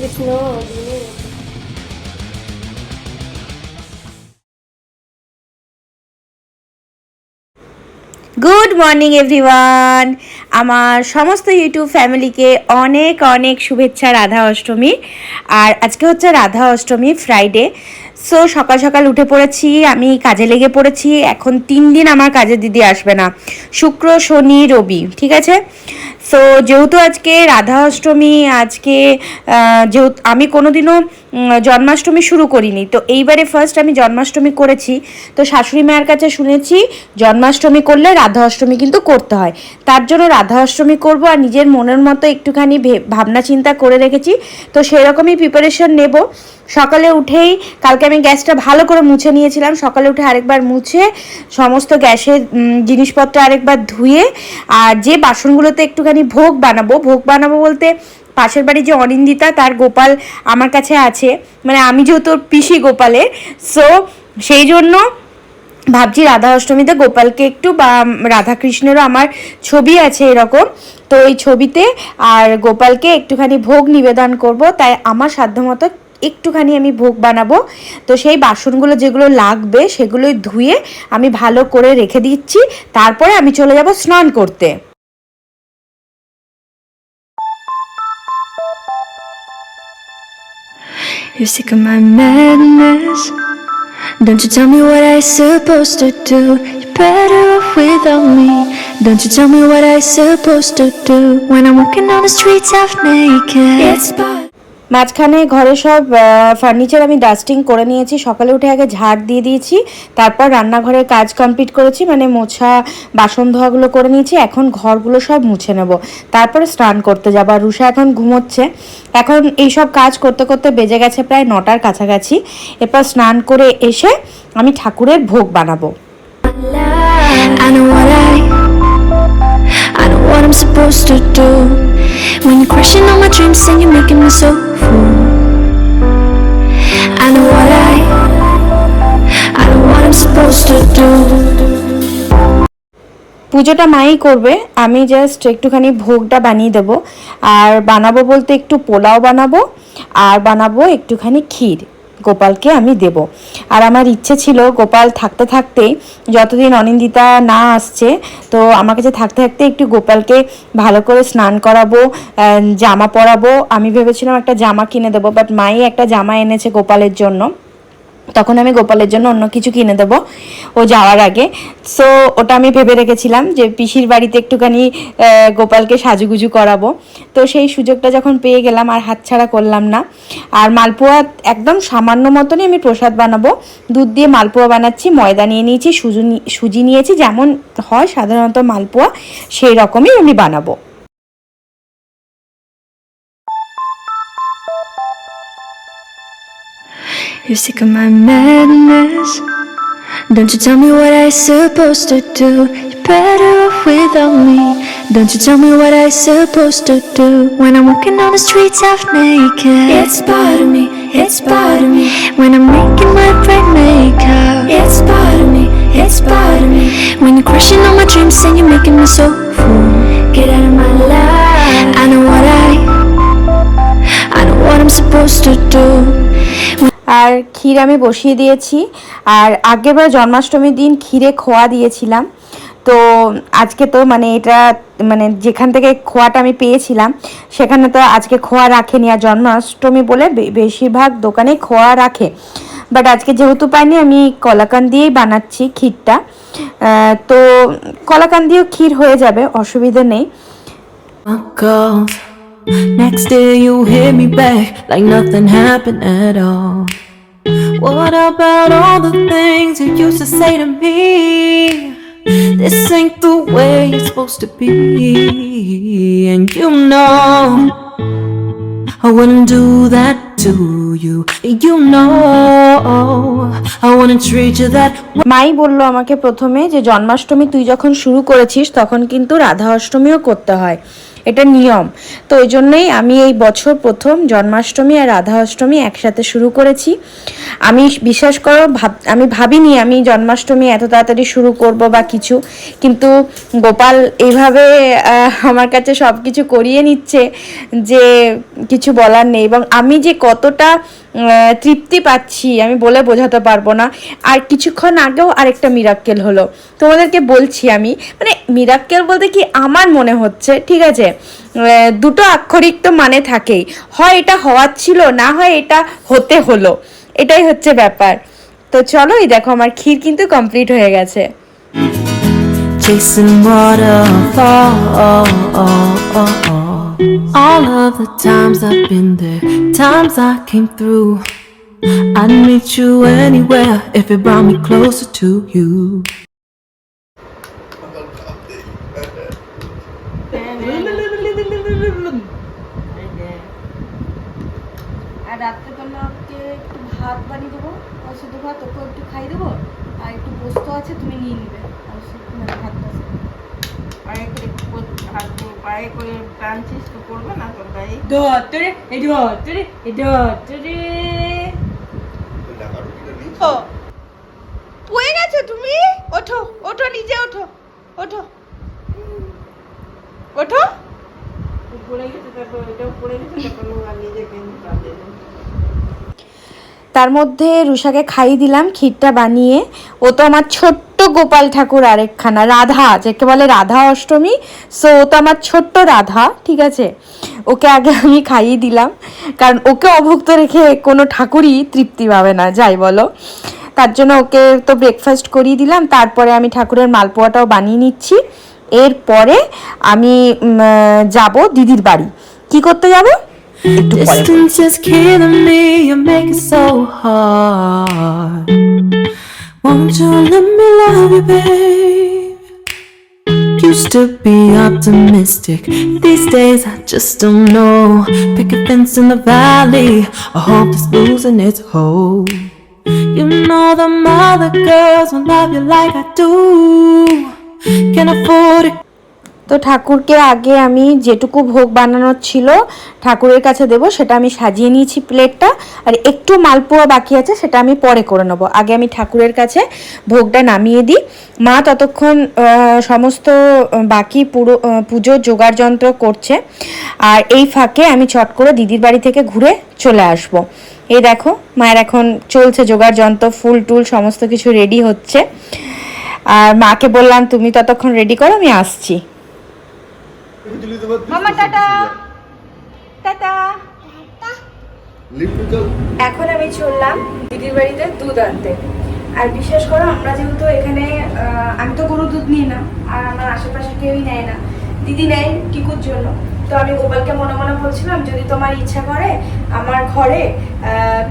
Krishna. Good morning everyone, আমার সমস্ত YouTube ফ্যামিলিকে অনেক অনেক শুভেচ্ছা রাধা অষ্টমীর। আর আজকে হচ্ছে রাধা অষ্টমী, ফ্রাইডে। সো সকাল সকাল উঠে পড়েছি, আমি কাজে লেগে পড়েছি। এখন 3 দিন আমার কাজে দিদি আসবে না, শুক্র শনি রবি, ঠিক আছে। সো যেহেতু আজকে রাধা অষ্টমী, আজকে যেহেতু আমি কোনোদিনও জন্মাষ্টমী শুরু করিনি, তো এইবারে ফার্স্ট আমি জন্মাষ্টমী করেছি। তো শাশুড়ি মায়ের কাছে শুনেছি জন্মাষ্টমী করলে রাধা অষ্টমী কিন্তু করতে হয়, তার জন্য রাধা অষ্টমী করবো। আর নিজের মনের মতো একটুখানি ভাবনা চিন্তা করে রেখেছি, তো সেরকমই প্রিপারেশন নেব। সকালে উঠেই কালকে আমি গ্যাসটা ভালো করে মুছে নিয়েছিলাম, সকালে উঠে আরেকবার মুছে সমস্ত গ্যাসের জিনিসপত্র আরেকবার ধুয়ে, আর যে বাসনগুলোতে একটুখানি ভোগ বানাবো বলতে পাশের বাড়ি যে অনিন্দিতা, তার গোপাল আমার কাছে আছে, মানে আমি যেহেতু পিসি গোপালের, সো সেই জন্য ভাবছি রাধা অষ্টমীতে গোপালকে একটু, বা রাধাকৃষ্ণেরও আমার ছবি আছে এরকম, তো ওই ছবিতে আর গোপালকে একটুখানি ভোগ নিবেদন করব। তাই আমার সাধ্যমতো একটুখানি আমি ভোগ বানাবো। তো সেই বাসনগুলো যেগুলো লাগবে সেগুলোই ধুয়ে আমি ভালো করে রেখে দিচ্ছি, তারপরে আমি চলে যাব স্নান করতে। You're sick of my madness. Don't you tell me what I supposed to do. You're better off without me. Don't you tell me what I supposed to do when I'm walking on the streets half naked. It's but মাঝখানে ঘরে সব furniture আমি dusting করে নিয়েছি, সকালে উঠে আগে ঝাড় দিয়ে দিয়েছি, তারপর রান্নাঘরের কাজ কমপ্লিট করেছি, মানে মোছা বাসন ধোয়াগুলো করে নিয়েছি। এখন ঘরগুলো সব মুছে নেব, তারপরে স্নান করতে যাব। আর রুষা এখন ঘুমোচ্ছে। এখন এইসব কাজ করতে করতে বেজে গেছে প্রায় 9টার কাছাকাছি। এরপর স্নান করে এসে আমি ঠাকুরের ভোগ বানাবো। I know what I'm supposed to do. When you're crushing all my dreams and you're making me so full. I know what I'm supposed to do. পুজোটা মাই করবে, আমি জাস্ট একটুখানি ভোগটা বানিয়ে দেবো। আর বানাবো বলতে একটু পোলাও বানাবো, আর বানাবো একটুখানি ক্ষীর, গোপালকে আমি দেব। আর আমার ইচ্ছে ছিল গোপাল থাকতে থাকতেই, যতদিন অনিন্দিতা না আসছে, তো আমার কাছে থাকতে থাকতে একটু গোপালকে ভালো করে স্নান করাবো, জামা পরাবো। আমি ভেবেছিলাম একটা জামা কিনে দেবো, বাট মাই একটা জামা এনেছে গোপালের জন্য। তখন আমি গোপালের জন্য অন্য কিছু কিনে দেবো ও যাওয়ার আগে। সো ওটা আমি ভেবে রেখেছিলাম যে পিসির বাড়িতে একটুখানি গোপালকে সাজুগুজু করাবো। তো সেই সুযোগটা যখন পেয়ে গেলাম আর হাতছাড়া করলাম না। আর মালপোয়া একদম সামান্য মতনই আমি প্রসাদ বানাবো, দুধ দিয়ে মালপোয়া বানাচ্ছি। ময়দা নিয়ে নিয়েছি, সুজি নিয়েছি, যেমন হয় সাধারণত মালপোয়া সেই রকমই আমি বানাবো। You're sick of my madness. Don't you tell me what I supposed to do. You're better off without me. Don't you tell me what I supposed to do when I'm walking on the streets half naked. It's part of me, it's part of me. When I'm making my bright makeup. It's part of me, it's part of me. When you're crushing all my dreams and you're making me so full. Get out of my life. I know what I'm supposed to do. আর ক্ষীর আমি বসিয়ে দিয়েছি। আর আগেরবার জন্মাষ্টমীর দিন ক্ষীরে খোয়া দিয়েছিলাম, তো আজকে তো মানে এটা মানে যেখান থেকে খোয়াটা আমি পেয়েছিলাম সেখানে তো আজকে খোয়া রাখেনি। আর জন্মাষ্টমী বলে বেশিরভাগ দোকানে খোয়া রাখে, বাট আজকে যেহেতু পাইনি আমি কলাকান দিয়েই বানাচ্ছি ক্ষীরটা। তো কলাকান দিয়েও ক্ষীর হয়ে যাবে, অসুবিধা নেই। Next day you hit me back like nothing happened at all. What about all the things you used to say to me? This ain't the way it's supposed to be. And you know I wouldn't do that to you. You know I wouldn't treat you that way. মাই বললো আমাকে প্রথমে যে জন্মাষ্টমী তুই যখন শুরু করেছিস তখন কিন্তু রাধা অষ্টমীও করতে হয়। এটা নিয়ম। তো ওই জন্যই আমি এই বছর প্রথম জন্মাষ্টমী আর রাধা অষ্টমী একসাথে শুরু করেছি। আমি বিশ্বাস করো আমি ভাবিনি আমি জন্মাষ্টমী এত তাড়াতাড়ি শুরু করব বা কিছু, কিন্তু গোপাল এইভাবে আমার কাছে সব কিছু করিয়ে নিচ্ছে যে কিছু বলার নেই। এবং আমি যে কতটা তৃপ্তি পাচ্ছি আমি বলে বোঝাতে পারবো না। আর কিছুক্ষণ আগেও আরেকটা মিরাক্কেল হলো, তোমাদেরকে বলছি আমি, মানে মিরাক্কেল বলতে কি আমার মনে হচ্ছে, ঠিক আছে, দুটো আক্ষরিক তো মানে থাকেই, হয় এটা হওয়ার ছিল, না হয় এটা হতে হলো, এটাই হচ্ছে ব্যাপার। তো চলো, এই দেখো আমার ক্ষীর কিন্তু কমপ্লিট হয়ে গেছে। Chasing waterfall. All of the times I've been there, times I came through. I'd meet you anywhere if it brought me closer to you. আর রাত্রে তোমাকে একটু ভাত বানিয়ে দেবো, আর শুধু ভাত ওকে একটু খাই দেবো, আর একটু পোস্ত আছে তুমি নিয়ে নিবে, আর মানে ভাতটা পায়ে করে টানছিস তো করবে না তোর গায়ে ধরে পড়ে গেছো তুমি। ওঠো ওঠো, নিজে ওঠো, ওঠো ওঠো। পড়ে গেছে, তারপর এটাও পড়ে গেছে, তারপর নিজেকে তার মধ্যে রুষাকে খাইয়ে দিলাম ক্ষীরটা বানিয়ে। ও তো আমার ছোট্ট গোপাল ঠাকুর আরেকখানা, রাধা, যাকে বলে রাধা অষ্টমী। সো ও তো আমার ছোট্ট রাধা, ঠিক আছে। ওকে আগে আমি খাইয়ে দিলাম, কারণ ওকে অভুক্ত রেখে কোনো ঠাকুরই তৃপ্তি পাবে না, যাই বলো। তার জন্য ওকে তো ব্রেকফাস্ট করিয়ে দিলাম, তারপরে আমি ঠাকুরের মালপোয়াটাও বানিয়ে নিচ্ছি। এরপরে আমি যাব দিদির বাড়ি। কি করতে যাব? Distance is killing me, you make it so hard. Won't you let me love you, babe? Used to be optimistic, these days I just don't know. Pick a fence in the valley, a hope that's losing its hold. You know them other girls won't love you like I do. Can't afford it. তো ঠাকুরকে আগে আমি যেটুকু ভোগ বানানোর ছিল ঠাকুরের কাছে দেব, সেটা আমি সাজিয়ে নিয়েছি প্লেটটা। আর একটু মালপোয়া বাকি আছে, সেটা আমি পরে করে নেবো। আগে আমি ঠাকুরের কাছে ভোগটা নামিয়ে দিই। মা ততক্ষণ সমস্ত বাকি পুজোর জোগাড় যন্ত্র করছে, আর এই ফাঁকে আমি চট করে দিদির বাড়ি থেকে ঘুরে চলে আসব। এই দেখো মায়ের এখন চলছে জোগাড় যন্ত্র, ফুল টুল সমস্ত কিছু রেডি হচ্ছে। আর মাকে বললাম তুমি ততক্ষণ রেডি করো, আমি আসছি। মামা টাটা টাটা। এখন আমি চললাম দিদির বাড়িতে দুধ আনতে। আর বিশেষ করে আমরা যেহেতু এখানে, আমি তো গরু দুধ নিই না, আর আমার আশেপাশে কেউই নেয় না, দিদি নেয় টিকুর জন্য। তো আমি গোপালকে মনে মনে বলছিলাম, যদি তোমার ইচ্ছা করে আমার ঘরে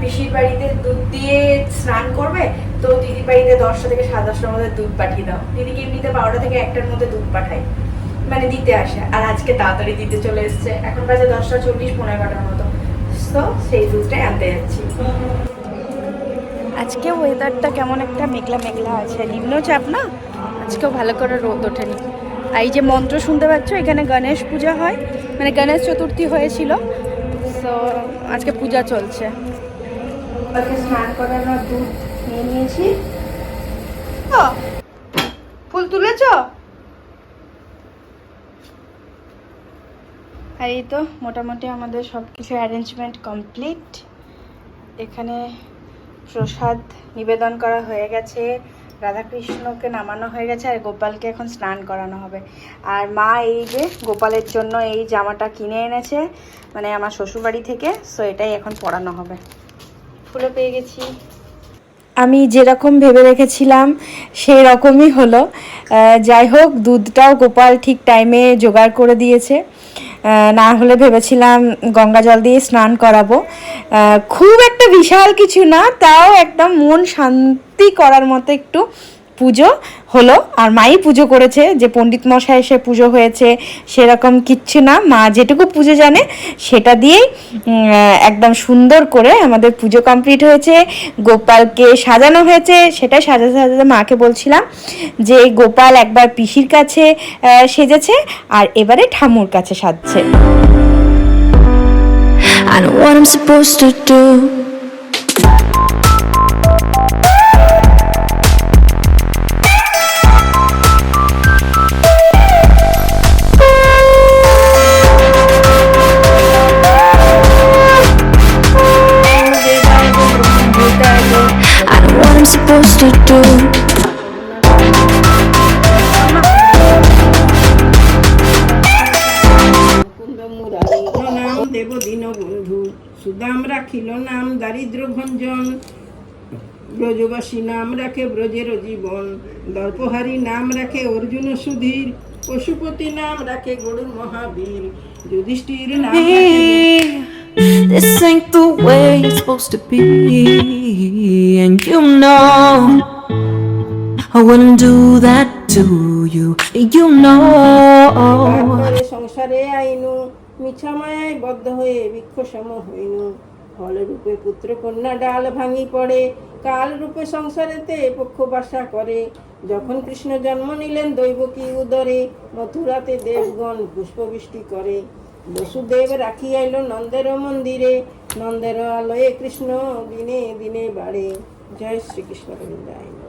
পিসির বাড়িতে দুধ দিয়ে স্নান করবে, তো দিদির বাড়িতে 10টা থেকে 10:30টার মধ্যে দুধ পাঠিয়ে দাও। দিদিকে এমনিতে 12টা থেকে 1টার মধ্যে দুধ পাঠাই, মানে দিতে আসে। আর আজকে তাড়াতাড়ি দিতে চলে এসছে, এখন বাজে 10:40, 11:15 মতো। তো সেই দুধটাই আনতে যাচ্ছি। আজকে ওয়েদারটা কেমন একটা মেঘলা মেঘলা আছে, নিম্নচাপ না, আজকেও ভালো করে রোদ ওঠেনি। আর এই যে মন্ত্র শুনতে পাচ্ছ, এখানে গণেশ পূজা হয়, মানে গণেশ চতুর্থী হয়েছিল, তো আজকে পূজা চলছে। স্নান করানোর দুধ নিয়ে নিয়েছি। ফুল তুলেছ? আর এই তো মোটামুটি আমাদের সব কিছু অ্যারেঞ্জমেন্ট কমপ্লিট। এখানে প্রসাদ নিবেদন করা হয়ে গেছে, রাধাকৃষ্ণকে নামানো হয়ে গেছে, আর গোপালকে এখন স্নান করানো হবে। আর মা এই যে গোপালের জন্য এই জামাটা কিনে এনেছে, মানে আমার শ্বশুরবাড়ি থেকে, সো এটাই এখন পরানো হবে। ফুলও পেয়ে গেছি। আমি যেরকম ভেবে রেখেছিলাম সেই রকমই হলো। যাই হোক, দুধটাও গোপাল ঠিক টাইমে জোগাড় করে দিয়েছে, না হলে ভেবেছিলাম গঙ্গা জল দিয়ে স্নান করাবো। খুব একটা বিশাল কিছু না, তাও একদম মন শান্তি করার মতো একটু পুজো হলো আর মাই পুজো করেছে, যে পণ্ডিত মশাই এসে পুজো হয়েছে সেরকম কিচ্ছু না, মা যেটুকু পুজো জানে সেটা দিয়েই একদম সুন্দর করে আমাদের পুজো কমপ্লিট হয়েছে। গোপালকে সাজানো হয়েছে, সেটাই সাজাতে সাজাতে মাকে বলছিলাম যে গোপাল একবার পিসির কাছে সেজেছে আর এবারে ঠাম্মুর কাছে সাজছে। I know what I'm supposed to do. I know what I'm supposed to do. নাম দেব দীন বন্ধু, সুদাম রাখিল নাম দারিদ্র ভঞ্জন, ব্রজবাসী নাম রাখে ব্রজের জীবন, দর্পহারী নাম রাখে অর্জুন সুধীর, পশুপতি নাম রাখে গরুর মহাবীর, যুধিষ্ঠির নাম This ain't the way it's supposed to be, and you know I wouldn't do that to you. You know. তারপরে সংসারে আইনু, মিছা মায়ায় বদ্ধ হয়ে বৃক্ষ সম হইনু, ফল রূপে পুত্র কন্যা ডাল ভাঙি পড়ে, কাল রূপে সংসারেতে পক্ষ বাসা করে, যখন কৃষ্ণ জন্ম নিলেন দৈবকী উদরে, মথুরাতে দেবগণ পুষ্পবৃষ্টি করে, বসুদেব রাখি আইল নন্দের মন্দিরে, নন্দের আলয়ে কৃষ্ণ দিনে দিনে বাড়ে। জয় শ্রীকৃষ্ণ গোবিন্দ।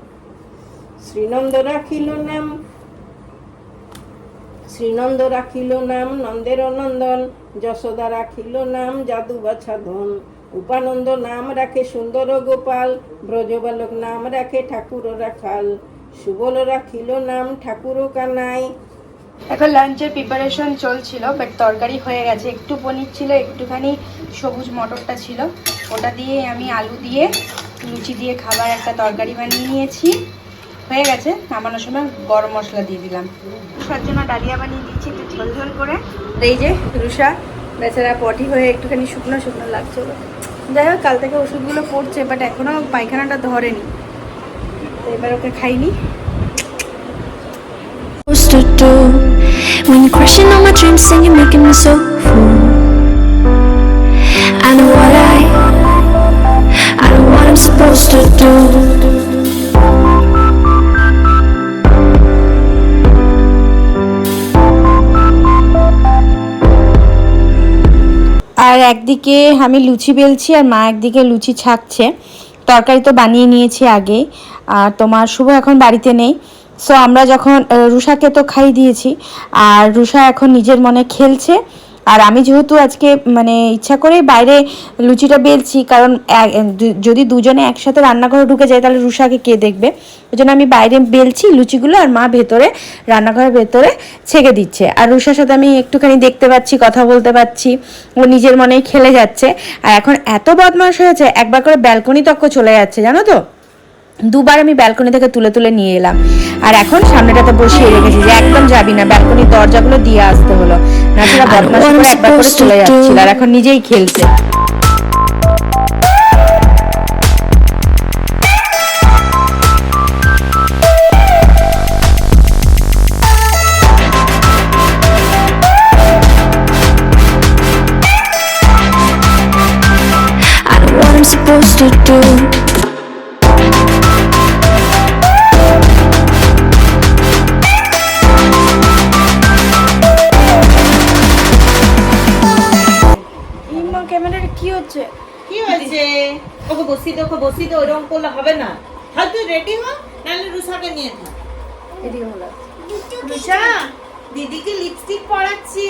শ্রীনন্দ রাখিল নাম, শ্রীনন্দ রাখিল নাম নন্দের নন্দন, যশোদা রাখিল নাম জাদু বাছা ধন, উপানন্দ নাম রাখে সুন্দর গোপাল, ব্রজবালক নাম রাখে ঠাকুর রাখাল, সুবল রাখিল নাম ঠাকুর কানাই। এখন লাঞ্চের প্রিপারেশন চলছিল, বাট তরকারি হয়ে গেছে, একটু পনির ছিল, একটুখানি সবুজ মটরটা ছিল, ওটা দিয়ে আমি আলু দিয়ে লুচি দিয়ে খাবার একটা তরকারি বানিয়ে নিয়েছি, হয়ে গেছে। নামানোর সময় গরম মশলা দিয়ে দিলাম। রুষার জন্য ডালিয়া বানিয়ে দিচ্ছি একটু ঝোল ঝোল করে। এই যে রুষা বেচারা পটি হয়ে একটুখানি শুকনো শুকনো লাগছিল, যাই হোক কাল থেকে ওষুধগুলো পড়ছে, বাট এখনও পায়খানাটা ধরেনি, তো এবার ওকে খাইনি। Supposed to do when you're crushing all my dreams and you're making me so full. I know what I'm supposed to do. আর একদিকে আমি লুচি বেলছি আর মা একদিকে লুচি ছাকছে। তরকারি তো বানিয়ে নিয়েছি আগে, আর তোমার শুভ এখন বাড়িতে নেই, সো আমরা যখন রুষাকে তো খাই দিয়েছি, আর রুষা এখন নিজের মনে খেলছে। আর আমি যেহেতু আজকে মানে ইচ্ছা করে বাইরে লুচিটা বেলছি, কারণ যদি দুজনে একসাথে রান্নাঘরে ঢুকে যায় তাহলে রুষাকে কে দেখবে, ওই জন্য আমি বাইরে বেলছি লুচিগুলো, আর মা ভেতরে রান্নাঘরের ভেতরে ছেঁকে দিচ্ছে। আর রুষার সাথে আমি একটুখানি দেখতে পাচ্ছি, কথা বলতে পারছি, ও নিজের মনেই খেলে যাচ্ছে। আর এখন এত বদমাশ হয়েছে, একবার করে ব্যালকনি তক্ক চলে যাচ্ছে, জানো তো, দুবার আমি ব্যালকনি থেকে তুলে তুলে নিয়ে এলাম। আর এখন সামনেটাতে বসিয়ে রেখেছি যে একদম যাবি না, ব্যালকনির দরজাগুলো দিয়ে আসতে হলো, না সেটা বদমাশ করে একবার করে চলে যাচ্ছিল, আর এখন নিজেই খেলছে। I know what I'm supposed to do. ক্যামেরার কি হচ্ছে? কি হয়েছে? ওকে বসিয়ে দে, ওকে বসিয়ে দে, ওরকম করলে হবে না। তাহলে তুই রেডি হ, নাহলে রুষাকে নিয়ে থাক। এদিকে হলো রুষা, দিদিকে লিপস্টিক পরাচ্ছি।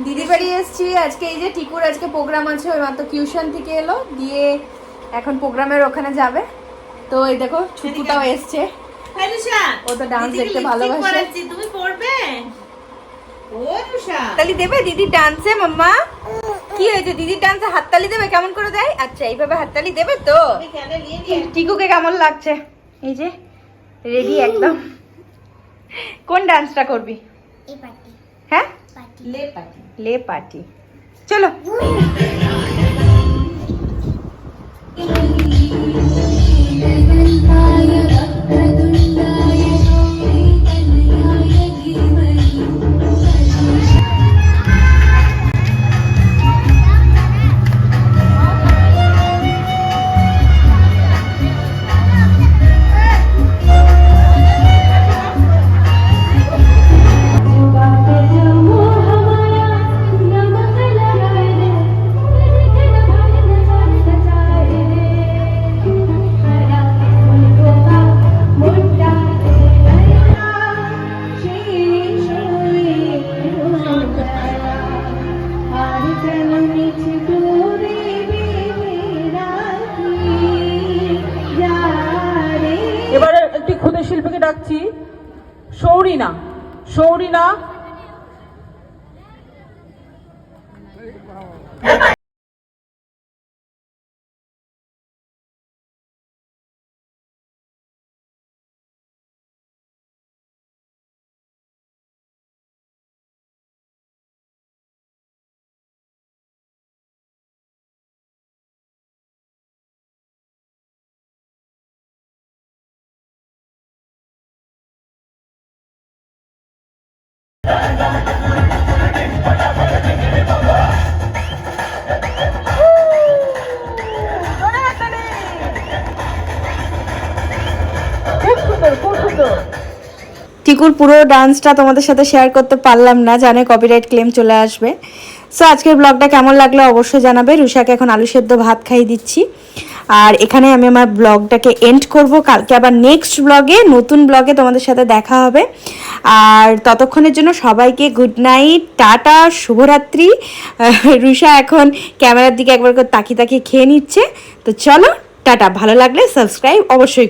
দিদি বাড়ি এসছি আজকে। এই যে টিকুর আজকে প্রোগ্রাম আছে, ওই মাত্র টিউশন থেকে এলো, দিয়ে এখন প্রোগ্রামের ওখানে যাবে। তো এই দেখো ছুটুটাও এসছে, হ্যাঁ রুষা, ও তো ডান্স দেখতে ভালোবাসে। পরাচ্ছি, তুমি পড়বে? ও রুষা, হাততালি দেবে দিদির ডান্সে? মাম্মা কি হয়েছে, দিদির ডান্সে হাততালি দেবে? কেমন করে দেয়? আচ্ছা এইভাবে হাততালি দেবে তো। তুমি কেন নিয়ে নিয়ে? টিকুকে কেমন লাগছে? এই যে রেডি একদম। কোন ডান্সটা করবি? হ্যাঁ, লে পাটি। লে পার্টি, চলো। সৌরি না টিকুর পুরো ডান্সটা তোমাদের সাথে শেয়ার করতে পারলাম না, জানে কপিরাইট ক্লেম চলে আসবে। সো আজকের ব্লগটা কেমন লাগলো অবশ্যই জানাবে। রুষাকে এখন আলু সেদ্ধ ভাত খাইয়ে দিচ্ছি, আর এখানে আমি আমার ব্লগটাকে এন্ড করব। কালকে আবার নেক্সট ব্লগে, নতুন ব্লগে তোমাদের সাথে দেখা হবে। আর ততক্ষণের জন্য সবাইকে গুড নাইট, টাটা, শুভরাত্রি। রুষা এখন ক্যামেরার দিকে একবার করে তাকিয়ে তাকিয়ে খেয়ে নিচ্ছে। তো চলো টাটা, ভালো লাগলে সাবস্ক্রাইব অবশ্যই